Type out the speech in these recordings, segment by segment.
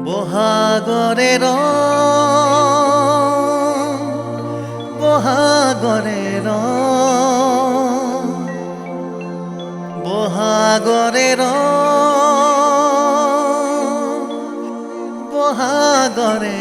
বহাগৰে বহাগৰে বহাগৰে বহাগৰে বহাগৰে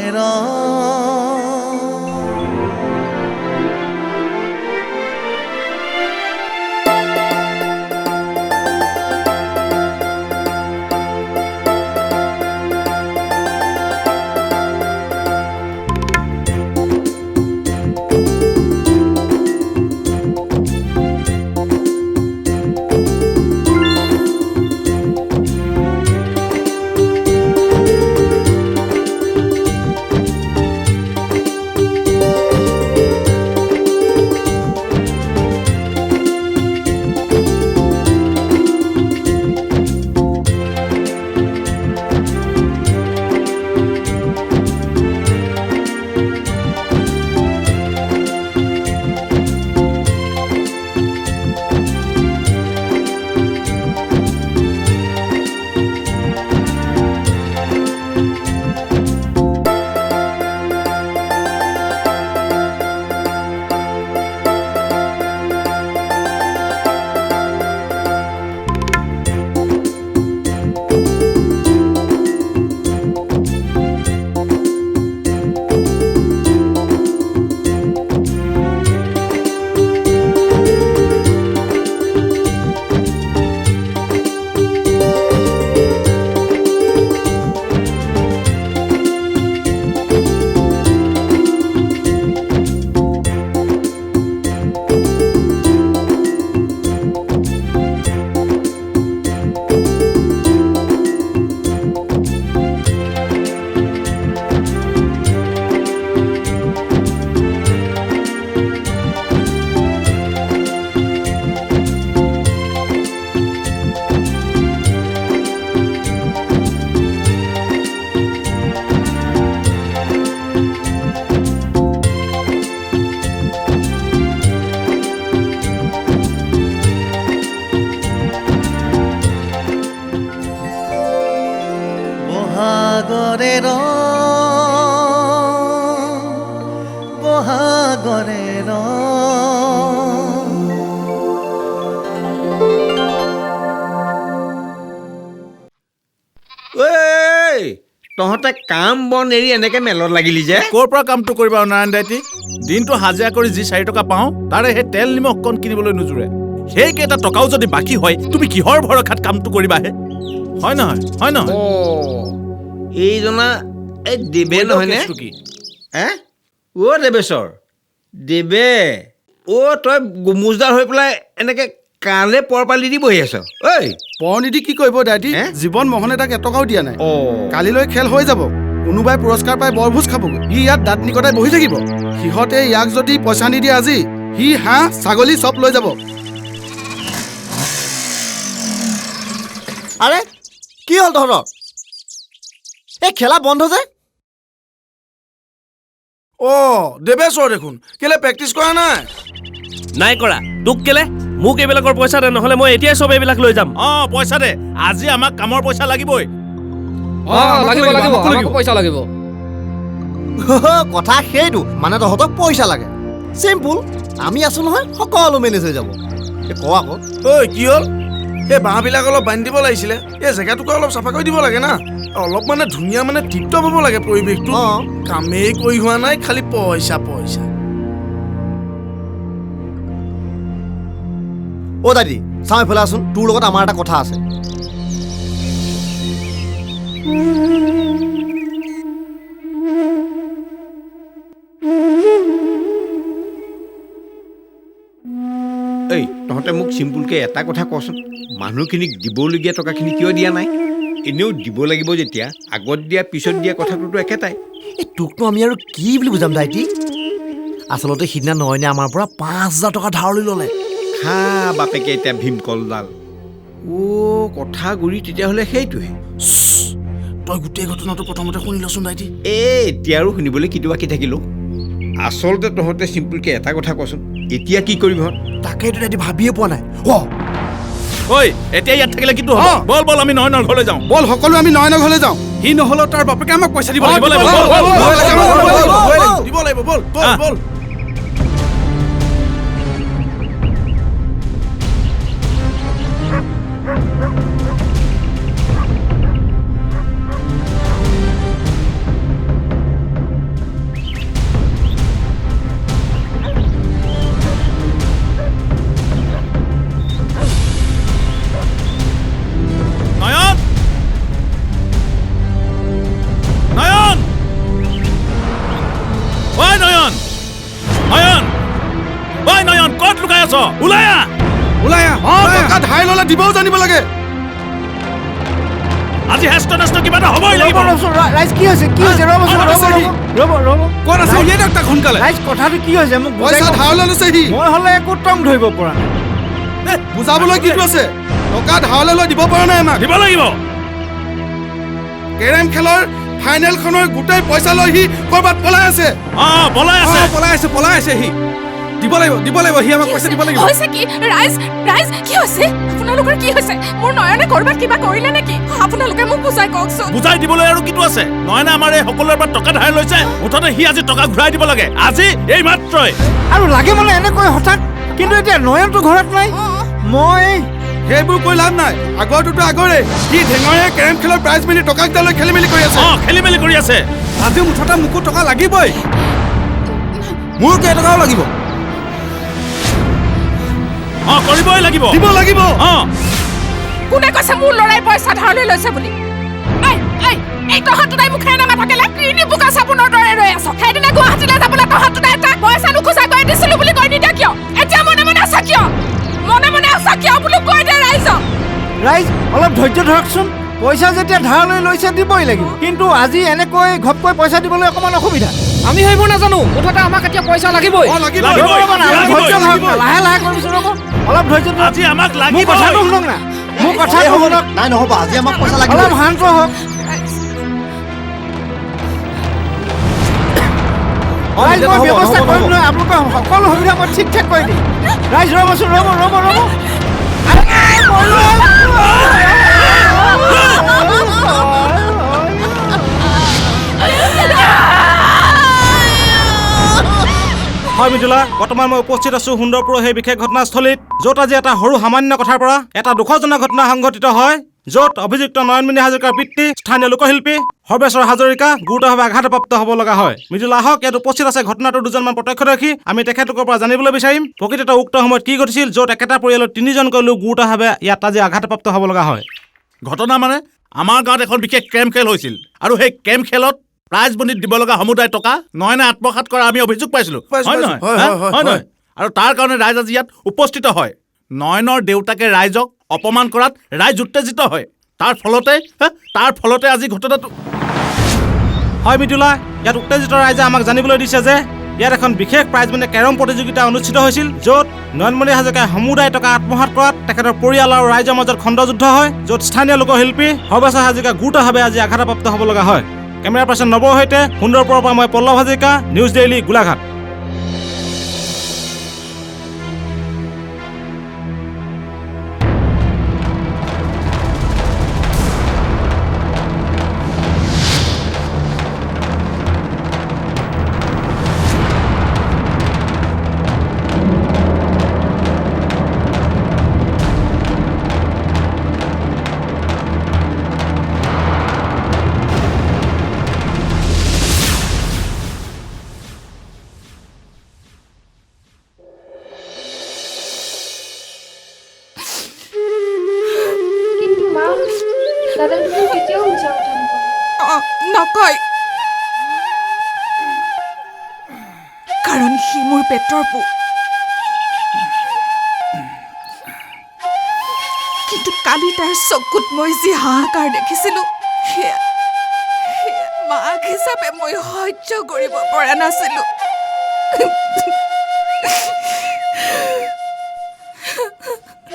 তহঁতে কাম বন এৰি এনেকে মেলত লাগিলি যে ক'ৰ পৰা কামটো কৰিবা নাৰায়ণ দাইটি দিনটো হাজিৰা কৰি যি 4 টকা পাওঁ তাৰে সেই তেল নিমখ কণ কিনিবলৈ নোজোৰে সেইকেইটা টকাও যদি বাকী হয় তুমি কিহৰ ভৰসাত কামটো কৰিবাহে হয় নহয় এইজনা এই দেৱে নহয়নে দেৱেশ্বৰ দেৱে তই গোমোজদাৰ হৈ পেলাই এনেকে কালে পৰ পালি দি বহি আছ ঐ পৰ নিদি কি কৰিব দাইটি জীৱন মোহনে তাক এটকাও দিয়া নাই কালিলৈ খেল হৈ যাব কোনোবাই পুৰস্কাৰ পাই বৰভোজ খাবগৈ ই ইয়াত দাঁত নিকটাই বহি থাকিব সিহঁতে ইয়াক যদি পইচা নিদিয়ে আজি সি হাঁহ ছাগলী চব লৈ যাব আৰে কি হ'ল তহঁতৰ এই খেলা বন্ধ যে দেৱেশ্বৰ দেখোন কেলে প্ৰেক্টিচ কৰা নাই কৰা তোক কেলে মোক এইবিলাকৰ পইচা দে নহলে মই এতিয়াই চব এইবিলাক লৈ যাম পইচা দে আজি আমাক কামৰ পইচা লাগিবই পইচা লাগিব কথা সেইটো মানে তহঁতক পইচা লাগে চিম্পুল আমি আছো নহয় সকলো মেনেজ হৈ যাব ক আকৌ কি হ'ল এই বাঁহবিলাক অলপ বান্ধি দিব লাগিছিলে এই জেগাটোকে অলপ চাফা কৰি দিব লাগে না অলপ মানে ধুনীয়া মানে টিপটপ হ'ব লাগে পৰিৱেশটো কামেই কৰি হোৱা নাই খালি পইচা দাদি চাওঁ এইফালে আছোন তোৰ লগত আমাৰ এটা কথা আছে তহঁতে মোক চিম্পুলকে এটা কথা কচোন মানুহখিনিক দিবলগীয়া টকাখিনি কিয় দিয়া নাই এনেও দিব লাগিব যেতিয়া আগত দিয়া পিছত দিয়া কথাটোতো একেটাই তোকনো আমি আৰু কি বুলি বুজাম দাইটি আচলতে সিদিনা নয়নে আমাৰ পৰা 5,000 টকা ধাৰলৈ ল'লে খা বাপেকে এতিয়া ভীমকলডাল কথা গুৰি তেতিয়াহ'লে সেইটোৱে তই গোটেই ঘটনাটো প্ৰথমতে শুনি লচোন দাইটি এতিয়া আৰু শুনিবলৈ কিটো বাকী থাকিলো আচলতে তহঁতে চিম্পুলকে এটা কথা কচোন এতিয়া কি কৰিম তাকেইতো দাইটি ভাবিয়ে পোৱা নাই এতিয়া ইয়াত থাকিলে কিটো হ'ব বল আমি নয়নৰ ঘৰলৈ যাওঁ বল সকলো আমি নয়নৰ ঘৰলৈ যাওঁ সি নহ'লেও তাৰ বাপেকে আমাক পইচা দিব দিব লাগিব, দিব লাগিব বল বল নয়ন নয়ন ঐ নয়ন নয়ন ঐ নয়ন ক'ত লুকাই আছ ওলাই আহ ওলাই আহ টকা ধাৰ ল'লে দিবও জানিব লাগে আজি হেষ্ট নেষ্ট কিবা এটা হ'বই লাগিব ৰাইজ কি হৈছে কি হৈছে ৰ'ব ক'ত আছে উলিয়াই দিয়ক তাক সোনকালে ৰাইজ কথাটো কি হৈছে মোক পইচা ধাৰ লৈছে সি মই হ'লে একো টং ধৰিব পৰা নাই বুজাবলৈ কিটো আছে টকা ধাৰলৈ লৈ দিব পৰা নাই আমাক দিব লাগিব কেৰেম খেলৰ ফাইনেলখনৰ গোটেই পইচা লৈ সি ক'ৰবাত পলাই আছে পলাই আছে পলাই আছে সি দিব লাগিব সি আমাক পইচা দিব লাগিব হৈছে কি ৰাইজ কি হৈছে আপোনালোকৰ কি হৈছে মোৰ নয়নে কৰবাত কিবা কৰিলে নেকি আপোনালোকে মোক বুজাই কওকচোন বুজাই দিবলৈ আৰু কিটো আছে নয়নে আমাৰ এই সকলোৰে পৰা টকা ধাৰ লৈছে মুঠতে সি আজি টকা ঘূৰাই দিব লাগে আজি এই মাত্ৰই আৰু লাগে মানে এনেকৈ হঠাৎ কিন্তু এতিয়া নয়নটো ঘৰত নাই মই সেইবোৰ কৈ লাভ নাই আগৰটোতো আগৰে সি ঢেঙৰে কেৰেম খেলৰ প্ৰাইজ মিলি টকা কেইটা লৈ খেলি মেলি কৰি আছে আজি মুঠতে মোকো টকা লাগিবই মোৰ কেইটকাও লাগিব কৰিবই লাগিব দিব লাগিব কোনে কৈছে মোৰ লৰাই পইচা ধাৰলৈ লৈছে বুলি এই তহঁত দুটাই মুখেৰে নাথাকিলে কিনি বোকা চাবোনৰ দৰে ৰৈ আছ সেইদিনা গুৱাহাটীলৈ যাবলৈ তহঁত দুটাই তাক পইচা নোখোজা গৈ দিছিলো বুলি কৈ নিদিয়া কিয় এতিয়া মনে মনে আছা কিয় বুলি কৈ দে ৰাইজ অলপ ধৈৰ্য ধৰকচোন পইচা যেতিয়া ধাৰলৈ লৈছে দিবই লাগিব কিন্তু আজি এনেকৈ ঘপকৈ পইচা দিবলৈ অকণমান অসুবিধা আমি সেইবোৰ নাজানো মুঠতে আমাক এতিয়া পইচা লাগিবই লাহে লাহে কৰিছোঁ ৰ'ব অলপ ধৈৰ্য ধৰক আজি আমাক মোৰ লাগিব কথাটো শুনক না মোৰ কথাটো শুনক নাই নহ'ব আজি আমাক পইচা লাগিব অলপ শান্ত হওক ৰাইজ মই ব্যৱস্থা কৰিম নহয় আপোনালোকৰ সকলো সুবিধা মই ঠিক ঠাক কৰি দিম ৰাইজ ৰ'বচোন ৰ'ব হয় মিতুলা বৰ্তমান মই উপস্থিত আছো সুন্দৰপুৰৰ সেই বিশেষ ঘটনাস্থলীত য'ত আজি এটা সৰু সামান্য কথাৰ পৰা এটা দুখজনক ঘটনা সংঘটিত হয় য'ত অভিযুক্ত নয়নমণি হাজৰিকাৰ পিতৃ স্থানীয় লোকশিল্পী সৰ্বেশ্বৰ হাজৰিকা গুৰুতৰভাৱে আঘাতপ্ৰাপ্ত হ'ব লগা হয় মিতুলা আহক ইয়াত উপস্থিত আছে ঘটনাটোৰ দুজনমান প্ৰত্যক্ষদৰ্শী আমি তেখেতলোকৰ পৰা জানিবলৈ বিচাৰিম প্ৰকৃততে উক্ত সময়ত কি ঘটিছিল য'ত একেটা পৰিয়ালৰ তিনিজনকৈ লোক গুৰুতৰভাৱে ইয়াত আজি আঘাতপ্ৰাপ্ত হ'ব লগা হয় ঘটনা মানে আমাৰ গাঁৱত এখন বিশেষ কেৰম খেল হৈছিল আৰু সেই কেৰম খেলত প্ৰাইজ বনিত দিব লগা সমুদায় টকা নয়নে আত্মসাৎ কৰা আমি অভিযোগ পাইছিলো হয় নহয় আৰু তাৰ কাৰণে ৰাইজ আজি ইয়াত উপস্থিত হয় নয়নৰ দেউতাকে ৰাইজক অপমান কৰাত ৰাইজ উত্তেজিত হয় তাৰ ফলতে আজি ঘটনাটো হয় মিতুলা ইয়াত উত্তেজিত ৰাইজে আমাক জানিবলৈ দিছে যে ইয়াত এখন বিশেষ প্ৰাইজ মানে কেৰম প্ৰতিযোগিতা অনুষ্ঠিত হৈছিল য'ত নয়নমণি হাজৰিকাই সমুদায় টকা আত্মসাৎ কৰাত তেখেতৰ পৰিয়াল আৰু ৰাইজৰ মাজত খণ্ডযুদ্ধ হয় য'ত স্থানীয় লোকশিল্পী সৰ্বেশ্বৰ হাজৰিকা গুৰুতৰভাৱে আজি আঘাতপ্ৰাপ্ত হ'ব লগা হয় কেমেৰা পাৰ্চন নৱৰ সৈতে সুন্দৰপুৰৰ পৰা মই পল্লৱ হাজৰিকা নিউজ ডেইলি গোলাঘাট নকয় কাৰণ সি মোৰ পেটৰ পো কিন্তু কালি তাৰ চকুত মই যি হাহাকাৰ দেখিছিলো সেয়া মাক হিচাপে মই সহ্য কৰিব পৰা নাছিলো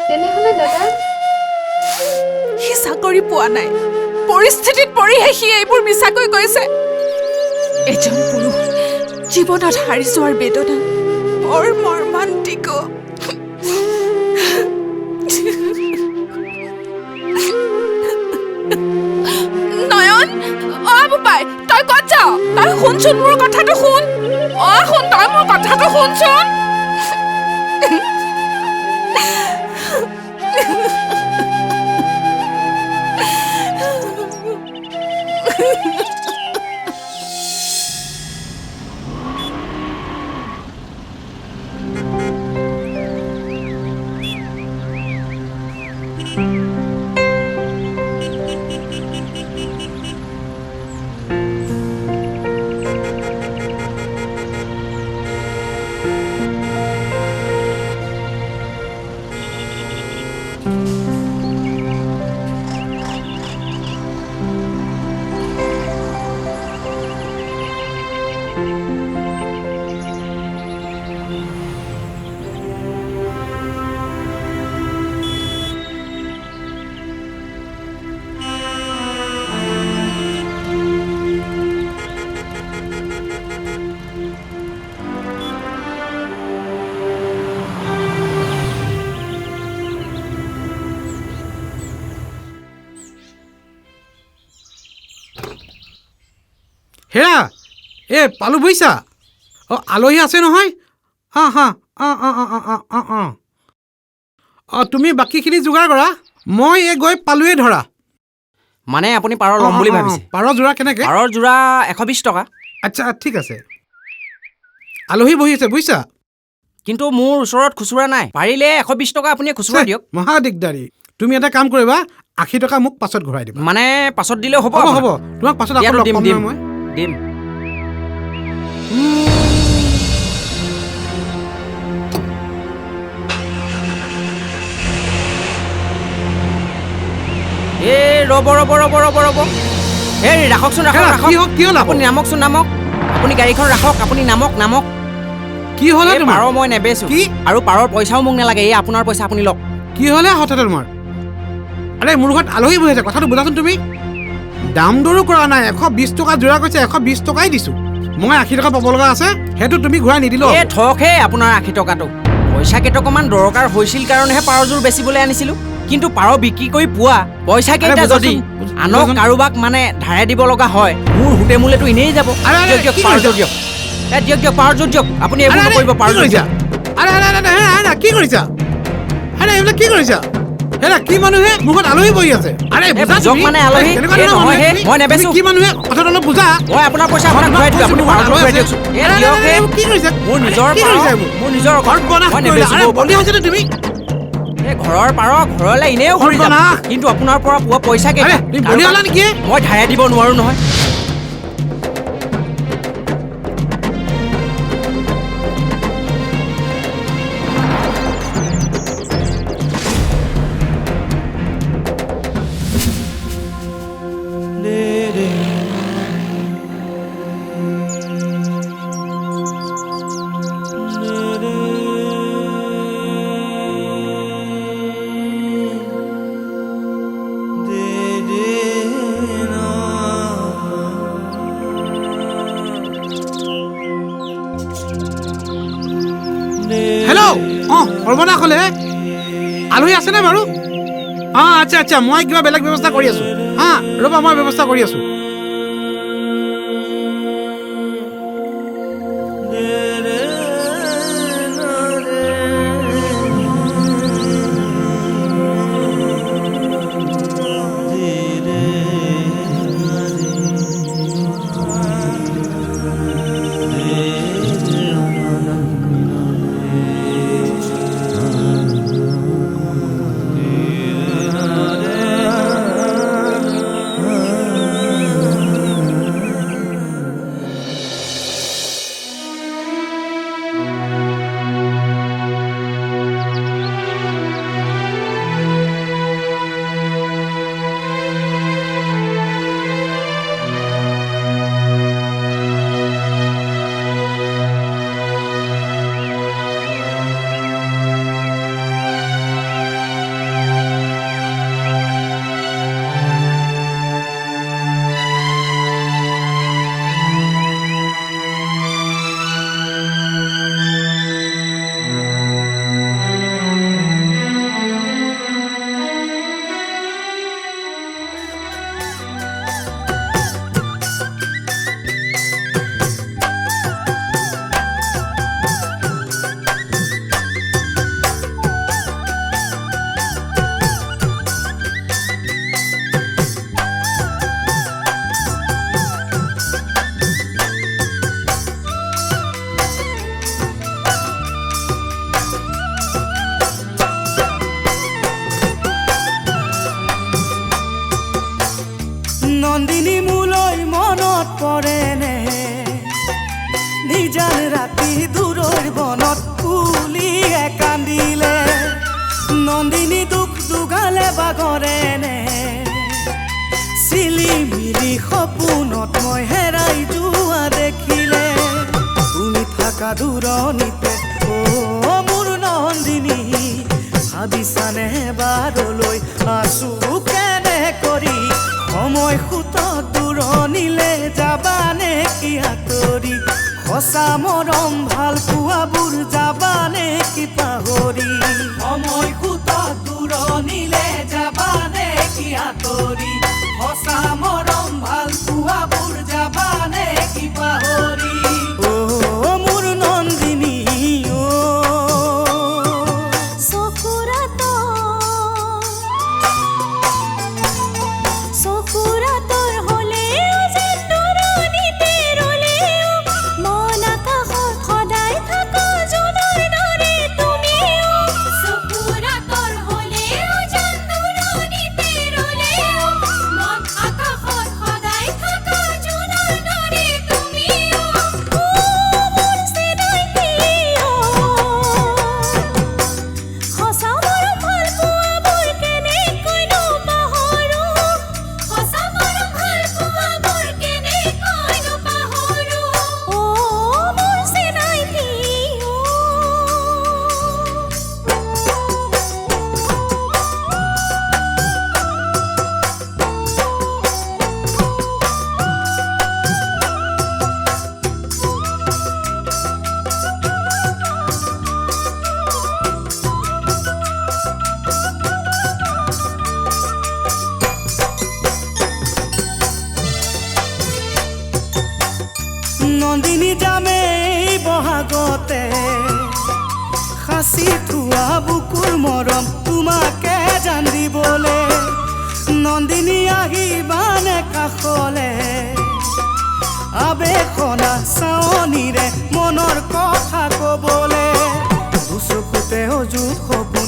তেনেহ'লে দাদা সি চাকৰি পোৱা নাই পৰিস্থিতিত পৰিহে সি এইবোৰ মিছাকৈ কৈছে এজন পুৰুষ জীৱনত হাৰি যোৱাৰ বেদনা বৰ মৰ্মান্তিক নয়ন কিয় তই শুনচোন মোৰ কথাটো শুন শুন তই মোৰ কথাটো শুনচোন হেৰা পালো বুজিছা আলহী আছে নহয় তুমি বাকীখিনি যোগাৰ কৰা মই গৈ পালোৱে ধৰা মানে আপুনি পাৰ ল'ম বুলি ভাবিছে পাৰ যোৰা কেনেকৈ পাৰৰ যোৰা 120 টকা আচ্ছা ঠিক আছে আলহী বহি আছে বুজিছা কিন্তু মোৰ ওচৰত খুচুৰা নাই পাৰিলে 120 টকা আপুনি খুচুৰা দিয়ক মহা দিগদাৰী তুমি এটা কাম কৰিবা 80 টকা মোক পাছত ঘূৰাই দিবা মানে পাছত দিলেও হ'ব হ'ব তোমাক পাছত আকৌ লগ পাম মই দিম ৰ'ব ৰাখকচোন আপুনি নামক আপুনি গাড়ীখন ৰাখক আপুনি নামক কি হ'লে পাৰ মই নেবেচো আৰু পাৰৰ পইচাও মোক নালাগে এই আপোনাৰ পইচা আপুনি লওক কি হ'লে হঠাতে তোমাৰ আৰে মোৰ ঘৰত আলহী বহি আছে কথাটো বুজাচোন তুমি দাম দৰো কৰা নাই 120 টকা যোৰা কৈছে 120 টকাই দিছো মই 80 টকা পাব লগা আছে সেইটো তুমি ঘূৰাই নিদিলো ঠকহে আপোনাৰ 80 টকাটো পইচা কেইটকামান দৰকাৰ হৈছিল কাৰণেহে পাৰযোৰ বেচিবলৈ আনিছিলো কিন্তু পাৰ বিক্ৰী কৰি পোৱা পইচা কেইটা যদি আনক কাৰোবাক মানে ধাৰে দিব লগা হয় মোৰ হুটে মুলেতো এনেই যাব দিয়ক পাৰযোৰ দিয়ক আপুনি এইবোৰ নকৰিব পাৰযোৰ কি কৰিছা আৰে এইবিলাক কি কৰিছা হেৰা কি মানুহে মুখত আলহী বহি আছে আৰে বুজক মানে আলহী নহয় হে মই নেবেচো কি মানুহে কথাটো অলপ বুজা মই আপোনাৰ পইচা আপোনাক ঘূৰাই দিম আপুনি পাৰযোৰ ঘূৰাই দিয়কচোন কি কৰিছা মোৰ নিজৰ ঘৰ বনা মই নেবেচো বলি হৈছে তুমি ঘৰৰ পাৰ ঘৰলৈ এনেও ঘূৰি যাব কিন্তু আপোনাৰ পৰা পোৱা পইচা কেইটা বলি হ'লা নেকি মই ধাৰে দিব নোৱাৰো নহয় সৰ্বনা ক'লে আলহী আছেনে বাৰু আচ্ছা মই কিবা বেলেগ ব্যৱস্থা কৰি আছো ৰ'বা মই ব্যৱস্থা কৰি আছো দূৰৰ বনত কুলিয়ে কান্দিলে নন্দিনী দুখ দুগালে বাগৰেনে চিলি মিলি সপোনত মই হেৰাই যোৱা দেখিলে তুমি থাকা দূৰণিতে মোৰ নন্দিনী ভাবিছানে বাৰলৈ আছো কেনে কৰি সময় সুত দূৰণিলে যাবানে কি আঁতৰি সঁচা মৰম ভাল পোৱাবোৰ যাবানে কি পাহৰি সময় সুত দূৰণিলে যাবানে কি আঁতৰি সঁচা মৰম ভাল পোৱাবোৰ যাবানে কি পাহৰি মোৰ নন্দিনী নন্দিনী যামে বহাগতে সাঁচি থোৱা বুকুৰ মৰম তোমাকে জান দিবলে নন্দিনী আহিবানে কাষলে আবেশনা চাৱনিৰে মনৰ কথা কবলে দুচকুতে অযুত সপোন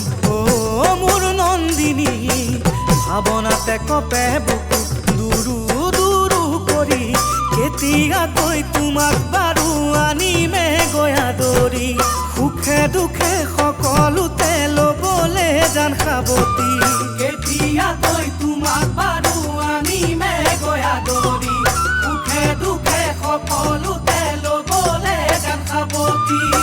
মোৰ নন্দিনী ভাৱনাতে কপে বুকু দূৰু দূৰু কৰি কেতিয়াকৈ তোমাক বাৰু আনিমে গয়া দৰি সুখে দুখে সকলোতে ল'বলে জান সাৱতি কেতিয়াকৈ তোমাক বাৰু আনিমে গয়া দৰি সুখে দুখে সকলোতে ল'বলে জান সাৱতি